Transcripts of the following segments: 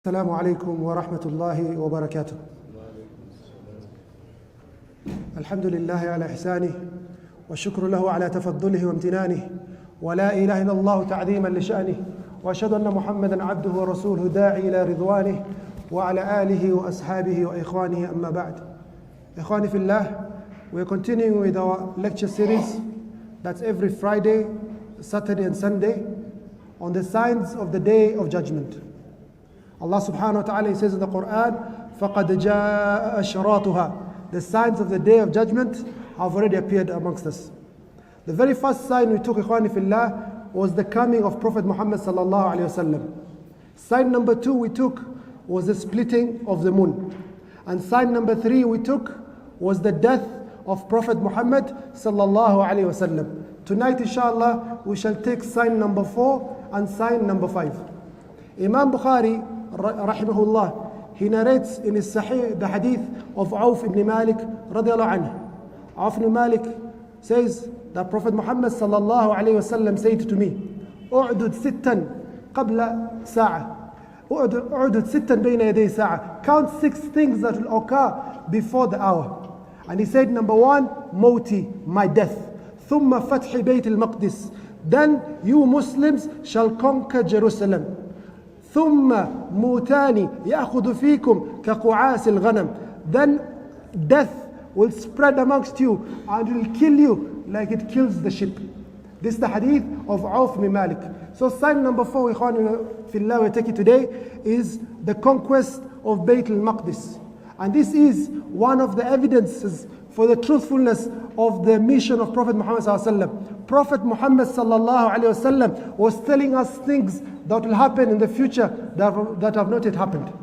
السلام عليكم ورحمة الله وبركاته. الحمد لله على إحسانه والشكر له على تفضله وامتنانه، ولا إله إلا الله تعظيما لشأنه، وأشهد أن محمدا عبده ورسوله داعي إلى رضوانه وعلى آله وأصحابه وإخوانه. أما بعد. إخواني في الله, we are continuing with our lecture series that's every Friday, Saturday and Sunday on the signs of the Day of Judgment. Allah subhanahu wa ta'ala says in the Quran, فَقَدْ جَاءَ أَشْرَاطُهَا. The signs of the Day of Judgment have already appeared amongst us. The very first sign we took, Ikhwani Fillah, was the coming of Prophet Muhammad sallallahu alayhi wasallam. Sign number 2 we took was the splitting of the moon. And sign number 3 we took was the death of Prophet Muhammad sallallahu alayhi wasallam. Tonight, inshallah, we shall take sign number 4 and sign number 5. Imam Bukhari rahimahullah, he narrates in his Sahih the hadith of Auf ibn Malik radiallahu anhu. Auf ibn Malik says that Prophet Muhammad sallallahu alayhi wasallam said to me, "U'dud sittan qabla sa'a." U'dud sittan bayna yaday sa'a. Count 6 things that will occur before the hour. And he said, number 1, mawti, my death. Thumma fathi Bayt alMaqdis. Then you Muslims shall conquer Jerusalem. ثم موتان يأخذ فيكم كقعاس الغنم. Then death will spread amongst you and will kill you like it kills the sheep. This is the hadith of Auf bin Malik. So sign number 4, Ikhwan Fillah, we take it today, is the conquest of Bayt al-Maqdis. And this is one of the evidences for the truthfulness of the mission of Prophet Muhammad sallallahu alaihi wasallam. Prophet Muhammad sallallahu alaihi wasallam was telling us things that will happen in the future that have not yet happened.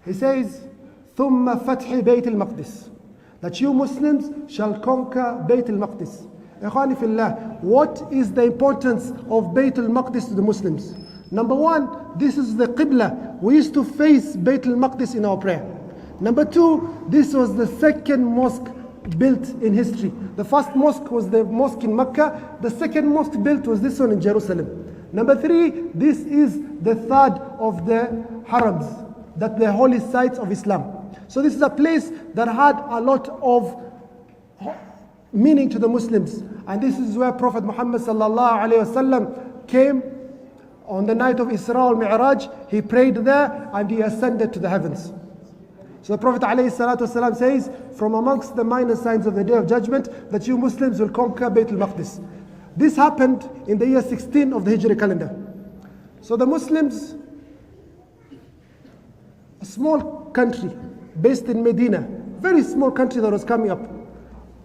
He says, ثُمَّ فَتْحِ بَيْتِ الْمَقْدِسِ, that you Muslims shall conquer Bayt al-Maqdis. Ikhwani fillah, what is the importance of Bayt al-Maqdis to the Muslims? Number 1, this is the Qibla. We used to face Bayt al-Maqdis in our prayer. Number 2, this was the second mosque built in history. The first mosque was the mosque in Mecca. The second mosque built was this one in Jerusalem. Number 3, this is the third of the harams, that the holy sites of Islam. So this is a place that had a lot of meaning to the Muslims. And this is where Prophet Muhammad sallallahu alaihi wasallam came on the night of Isra al-Mi'raj. He prayed there and he ascended to the heavens. So the Prophet ﷺ says, from amongst the minor signs of the Day of Judgment, that you Muslims will conquer Bayt al-Maqdis. This happened in the year 16 of the Hijri calendar. So the Muslims, a small country based in Medina, very small country that was coming up.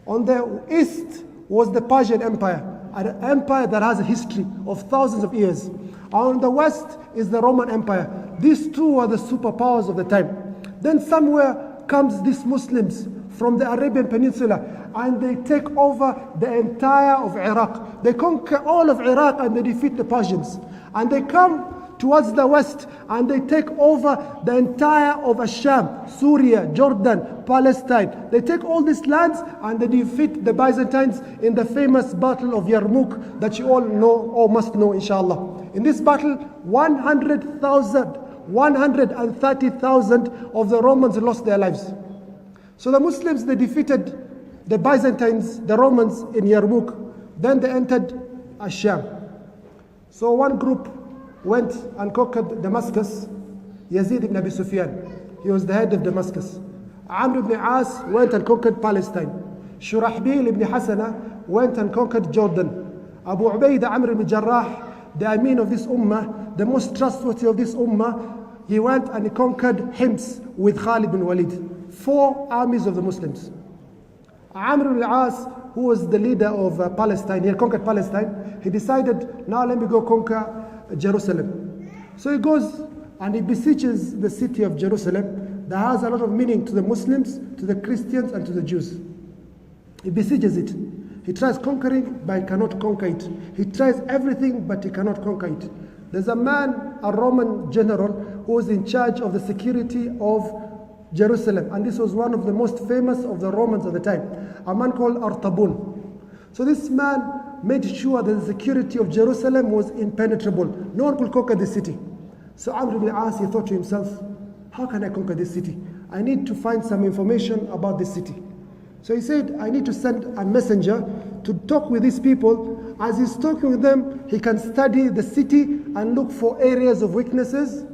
On the east was the Persian Empire, an empire that has a history of thousands of years. On the west is the Roman Empire. These two are the superpowers of the time. Then somewhere comes these Muslims from the Arabian Peninsula and they take over the entire of Iraq. They conquer all of Iraq and they defeat the Persians. And they come towards the west and they take over the entire of Asham, Syria, Jordan, Palestine. They take all these lands and they defeat the Byzantines in the famous battle of Yarmouk that you all know or must know, inshallah. In this battle, 130,000 of the Romans lost their lives. So the Muslims, they defeated the Byzantines, the Romans in Yarmouk. Then they entered Asham. So one group went and conquered Damascus. Yazid ibn Abi Sufyan, he was the head of Damascus. Amr ibn As went and conquered Palestine. Shurahbil ibn Hasana went and conquered Jordan. Abu Ubaidah Amr ibn Jarrah, the Amin of this ummah, the most trustworthy of this ummah, he went and he conquered Hims with Khalid bin Walid. 4 armies of the Muslims. Amr ibn As, who was the leader of Palestine, he had conquered Palestine. He decided, now let me go conquer Jerusalem. So he goes and he besieges the city of Jerusalem that has a lot of meaning to the Muslims, to the Christians and to the Jews. He besieges it. He tries conquering but he cannot conquer it. He tries everything but he cannot conquer it. There's a man, a Roman general, who was in charge of the security of Jerusalem, and this was one of the most famous of the Romans at the time, a man called Artabun. So this man made sure that the security of Jerusalem was impenetrable. No one could conquer this city. So Amr ibn al-As, he thought to himself, how can I conquer this city? I need to find some information about this city. So he said, I need to send a messenger to talk with these people. As he's talking with them, he can study the city and look for areas of weaknesses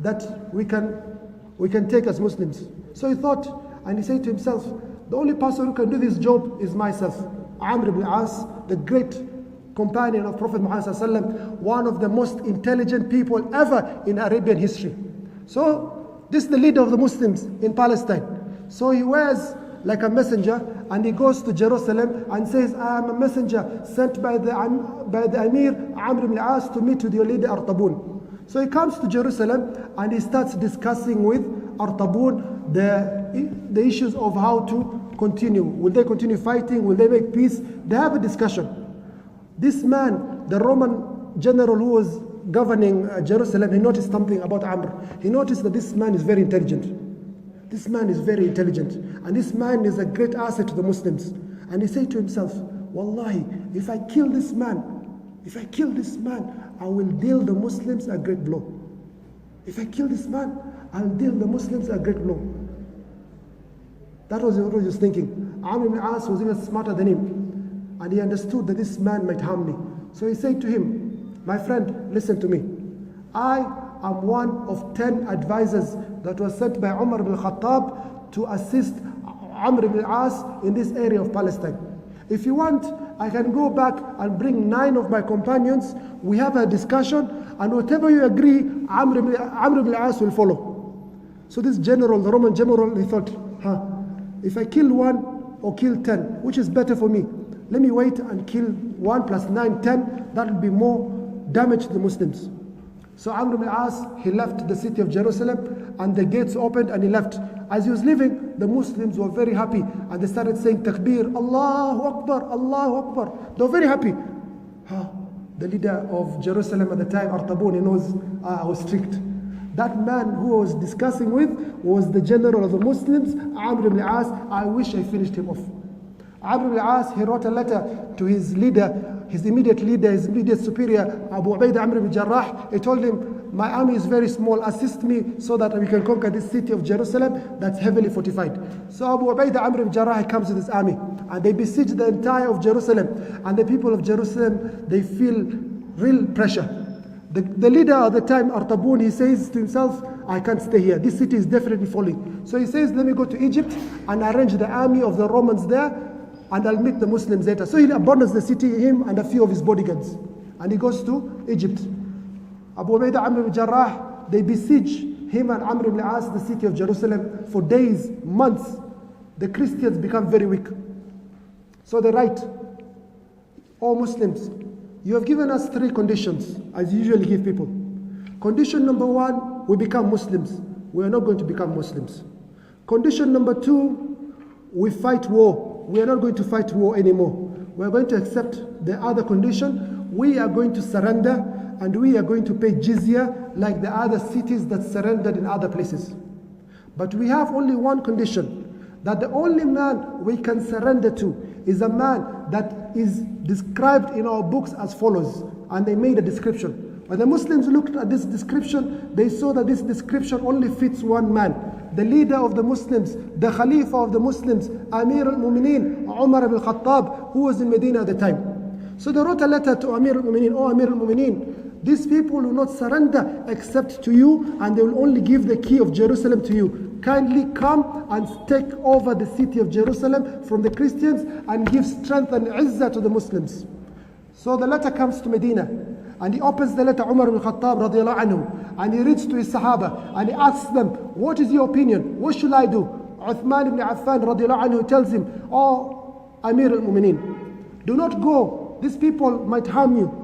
that we can take as Muslims. So he thought, and he said to himself, the only person who can do this job is myself. Amr ibn al-As, the great companion of Prophet Muhammad ﷺ, one of the most intelligent people ever in Arabian history. So this is the leader of the Muslims in Palestine. So he wears like a messenger, and he goes to Jerusalem and says, I am a messenger sent by the Amir Amr ibn al-As to meet with your leader Artabun. So he comes to Jerusalem and he starts discussing with Artabun the issues of how to continue. Will they continue fighting? Will they make peace? They have a discussion. This man, the Roman general who was governing Jerusalem, he noticed something about Amr. He noticed that this man is very intelligent. This man is very intelligent, and this man is a great asset to the Muslims. And he said to himself, Wallahi, if I kill this man, I will deal the Muslims a great blow. If I kill this man, I'll deal the Muslims a great blow. That was what he was thinking. Amr ibn al-As was even smarter than him, and he understood that this man might harm me. So he said to him, my friend, listen to me. I am one of 10 advisors that was sent by Umar ibn al-Khattab to assist Amr ibn al-As in this area of Palestine. If you want, I can go back and bring 9 of my companions. We have a discussion, and whatever you agree, Amr ibn al-As will follow. So this general, the Roman general, he thought, if I kill 1 or kill 10, which is better for me? Let me wait and kill 1 plus 9, 10. That will be more damage to the Muslims. So Amr ibn al-As, he left the city of Jerusalem, and the gates opened and he left. As he was leaving, the Muslims were very happy, and they started saying takbir, Allahu Akbar, Allahu Akbar. They were very happy. The leader of Jerusalem at the time, Artabun, he knows I was strict. That man who I was discussing with was the general of the Muslims, Amr ibn al-As. I wish I finished him off. Amr ibn al-As, he wrote a letter to his leader, his immediate leader, his immediate superior, Abu Ubaidah Amr ibn Jarrah. He told him, my army is very small, assist me so that we can conquer this city of Jerusalem that's heavily fortified. So Abu Ubaidah Amr ibn Jarrah, he comes with his army, and they besiege the entire of Jerusalem. And the people of Jerusalem, they feel real pressure. The leader at the time, Artabun, he says to himself, I can't stay here. This city is definitely falling. So he says, let me go to Egypt and arrange the army of the Romans there, and I'll meet the Muslims later. So he abandons the city, him and a few of his bodyguards. And he goes to Egypt. Abu Ubaidah Amr ibn Jarrah, they besiege him and Amr ibn al-As, the city of Jerusalem, for days, months. The Christians become very weak. So they write, O Muslims, you have given us 3 conditions, as you usually give people. Condition number 1, we become Muslims. We are not going to become Muslims. Condition number 2, we fight war. We are not going to fight war anymore. We are going to accept the other condition. We are going to surrender, and we are going to pay jizya like the other cities that surrendered in other places. But we have only one condition, that the only man we can surrender to is a man that is described in our books as follows. And they made a description. When the Muslims looked at this description, they saw that this description only fits one man. The leader of the Muslims, the Khalifa of the Muslims, Amir al-Mu'mineen, Umar ibn al-Khattab, who was in Medina at the time. So they wrote a letter to Amir al-Mu'mineen, O Amir al-Mu'mineen, these people will not surrender except to you, and they will only give the key of Jerusalem to you. Kindly come and take over the city of Jerusalem from the Christians and give strength and izzah to the Muslims. So the letter comes to Medina, and he opens the letter, Umar ibn Khattab radiallahu anhu, and he reads to his Sahaba, and he asks them, what is your opinion? What should I do? Uthman ibn Affan radiallahu anhu tells him, Oh Amir al-Mu'mineen, do not go. These people might harm you.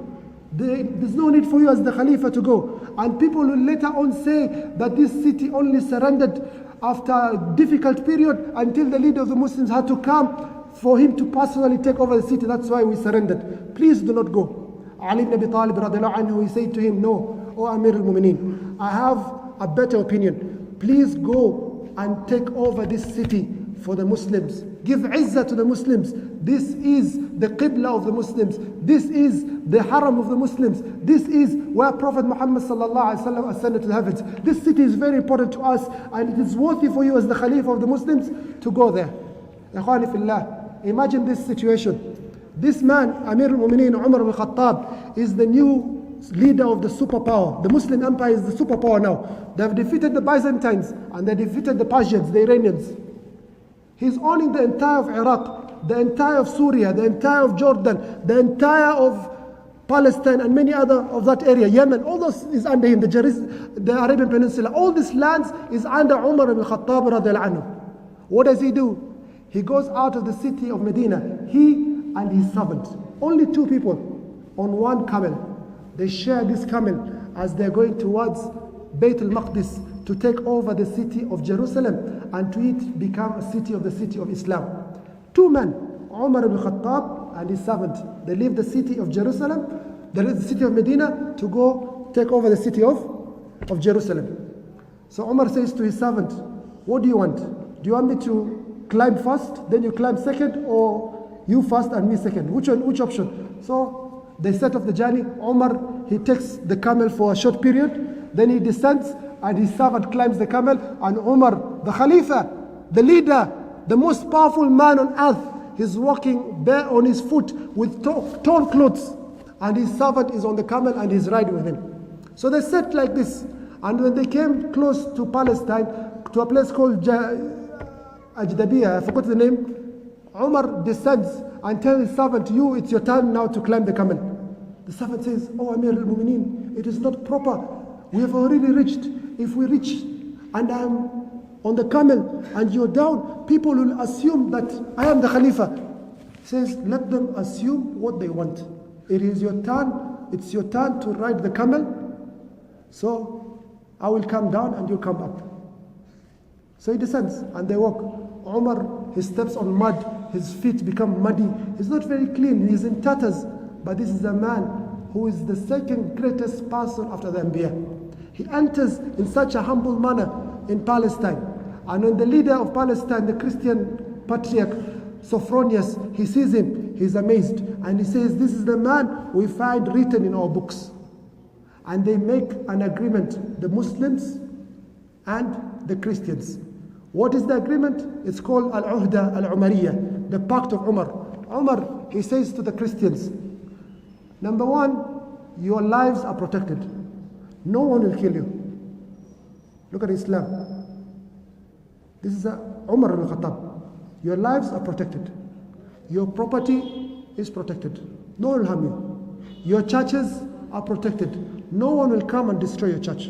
There's no need for you as the Khalifa to go. And people will later on say that this city only surrendered after a difficult period until the leader of the Muslims had to come for him to personally take over the city. That's why we surrendered. Please do not go. Ali ibn Abi Talib radiallahu anhu, he said to him, no, O Amir al-Mu'mineen, I have a better opinion. Please go and take over this city for the Muslims. Give izzah to the Muslims. This is the Qibla of the Muslims. This is the Haram of the Muslims. This is where Prophet Muhammad sallallahu alaihi wasallam ascended to the heavens. This city is very important to us, and it is worthy for you as the Khalifa of the Muslims to go there. Ikhwani fillah, imagine this situation. This man, Amir al-Mu'mineen Umar al-Khattab, is the new leader of the superpower. The Muslim Empire is the superpower now. They have defeated the Byzantines and they defeated the Persians, the Iranians. He's owning the entire of Iraq, the entire of Syria, the entire of Jordan, the entire of Palestine and many other of that area. Yemen, all those is under him. The Arabian Peninsula, all these lands is under Umar ibn Khattab radiallahu anhu. What does he do? He goes out of the city of Medina, he and his servant. Only two people on one camel. They share this camel as they're going towards Bayt al-Maqdis to take over the city of Jerusalem and to it become a city of Islam. Two men, Umar ibn Khattab and his servant, they leave the city of Jerusalem, the city of Medina, to go take over the city of Jerusalem. So Umar says to his servant, what do you want? Do you want me to climb first, then you climb second, or you first and me second? Which option? So they set off the journey. Umar, he takes the camel for a short period, then he descends and his servant climbs the camel, and Umar, the Khalifa, the leader, the most powerful man on earth, he's walking bare on his foot with torn clothes, and his servant is on the camel and he's riding with him. So they sat like this, and when they came close to Palestine, to a place called Ajdabiya, I forgot the name, Umar descends and tells his servant, it's your time now to climb the camel. The servant says, oh Amir al-Mu'mineen, it is not proper. We have already reached. If we reach and I am on the camel and you're down, people will assume that I am the Khalifa. He says, let them assume what they want. It is your turn. It's your turn to ride the camel. So I will come down and you come up. So he descends and they walk. Umar, he steps on mud, his feet become muddy. He's not very clean, he's in tatters. But this is a man who is the second greatest person after the Anbiya. He enters in such a humble manner in Palestine. And when the leader of Palestine, the Christian patriarch, Sophronius, he sees him, he's amazed. And he says, this is the man we find written in our books. And they make an agreement, the Muslims and the Christians. What is the agreement? It's called Al-Uhda Al-Umariyya, the pact of Umar. Umar, he says to the Christians, number one, your lives are protected. No one will kill you. Look at Islam. This is Umar al-Khattab. Your lives are protected. Your property is protected. No one will harm you. Your churches are protected. No one will come and destroy your church.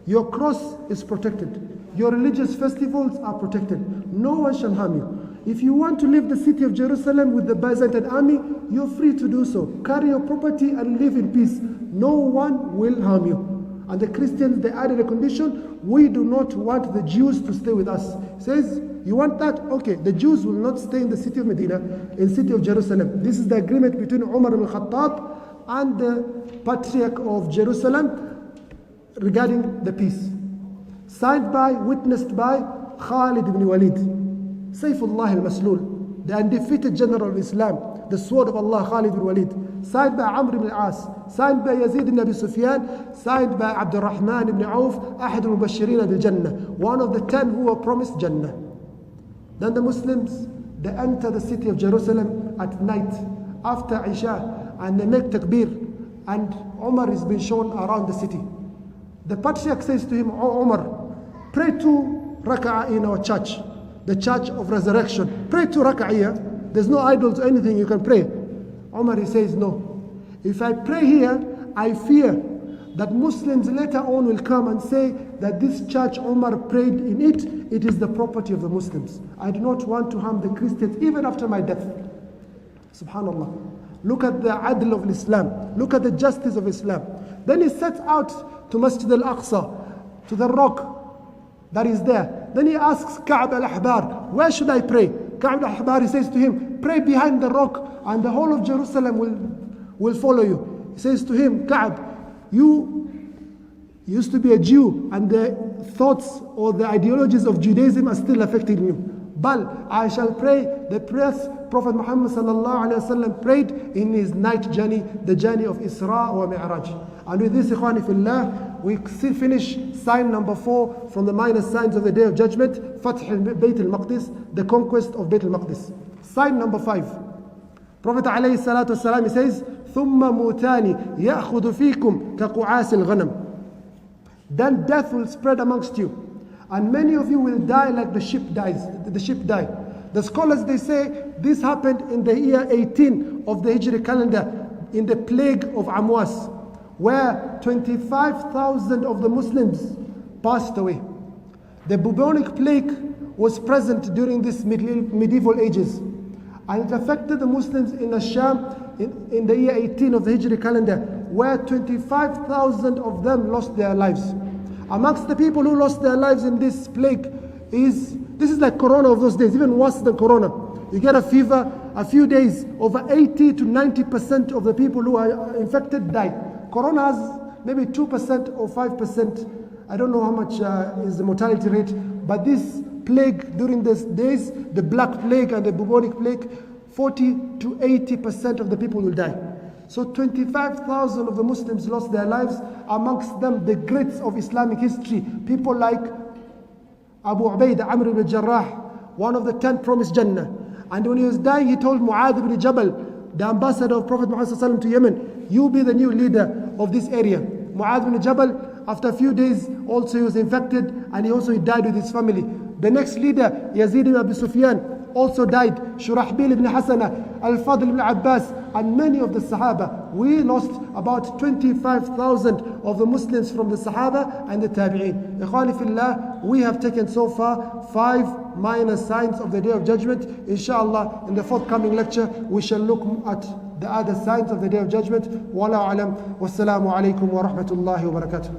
Your cross is protected. Your religious festivals are protected. No one shall harm you. If you want to leave the city of Jerusalem with the Byzantine army, you're free to do so. Carry your property and live in peace. No one will harm you. And the Christians, they added a condition, we do not want the Jews to stay with us. He says, you want that? Okay, the Jews will not stay in the city of Medina, in the city of Jerusalem. This is the agreement between Umar al-Khattab and the Patriarch of Jerusalem regarding the peace. Signed by, witnessed by Khalid ibn Walid, Sayfullah al-Maslul, the undefeated general of Islam, the sword of Allah, Khalid ibn Walid. Signed by Amr ibn al-As, signed by Yazid ibn Abi Sufyan, signed by Abd al-Rahman ibn Auf, Ahad al-Mubashirin bil-Jannah, one of the 10 who were promised Jannah. Then the Muslims, they enter the city of Jerusalem at night, after Isha, and they make takbir, and Umar is being shown around the city. The Patriarch says to him, oh Umar, pray 2 rak'ah in our church, the church of resurrection. Pray 2 rak'ah here. There's no idols or anything, you can pray. Umar, he says, no. If I pray here, I fear that Muslims later on will come and say that this church Umar prayed in it, it is the property of the Muslims. I do not want to harm the Christians even after my death. Subhanallah. Look at the adl of Islam. Look at the justice of Islam. Then he sets out to Masjid al-Aqsa, to the rock that is there. Then he asks Ka'b al-Ahbar, where should I pray? Ka'b al-Ahbar, he says to him, pray behind the rock and the whole of Jerusalem will follow you. He says to him, Ka'b, you used to be a Jew and the thoughts or the ideologies of Judaism are still affecting you. Bal, I shall pray the prayers Prophet Muhammad sallallahu alaihi wasallam prayed in his night journey, the journey of Isra wa Mi'raj. And with this, ikhwani fillah, we still finish sign number 4 from the minor signs of the Day of Judgment, Bayt al-Maqdis, the conquest of Bayt al-Maqdis. Sign number 5. Prophet alayhi salatu wasalam, he says, ثُمَّ مُوتَانِ يَأْخُذُ فِيكُمْ كَقُعَاسِ الْغَنَمِ. Then death will spread amongst you, and many of you will die like the sheep dies. The sheep die. The scholars, they say this happened in the year 18 of the Hijri calendar, in the plague of Amwas, where 25,000 of the Muslims passed away. The bubonic plague was present during these medieval ages, and it affected the Muslims in Asham in the year 18 of the Hijri calendar, where 25,000 of them lost their lives. Amongst the people who lost their lives in this plague this is like Corona of those days, even worse than Corona. You get a fever, a few days, over 80 to 90% of the people who are infected die. Corona has maybe 2% or 5%. I don't know how much is the mortality rate, but this plague during these days, the black plague and the bubonic plague, 40 to 80% of the people will die. So 25,000 of the Muslims lost their lives, amongst them the greats of Islamic history, people like Abu Ubaidah, Amr ibn Jarrah, one of the 10 promised Jannah. And when he was dying, he told Mu'adh ibn Jabal, the ambassador of Prophet Muhammad to Yemen, you be the new leader of this area. Mu'adh ibn Jabal, after a few days, also he was infected, and he died with his family. The next leader, Yazid ibn Abi Sufyan, also died. Shurahbil ibn Hasana, Al-Fadl ibn Abbas, and many of the Sahaba. We lost about 25,000 of the Muslims from the Sahaba and the Tabi'een. Ikhwani fillah, we have taken so far 5 minor signs of the Day of Judgment. Inshallah, in the forthcoming lecture, we shall look at the other signs of the Day of Judgment. Wallahu alam. Wassalamu alaikum wa rahmatullahi wa barakatuh.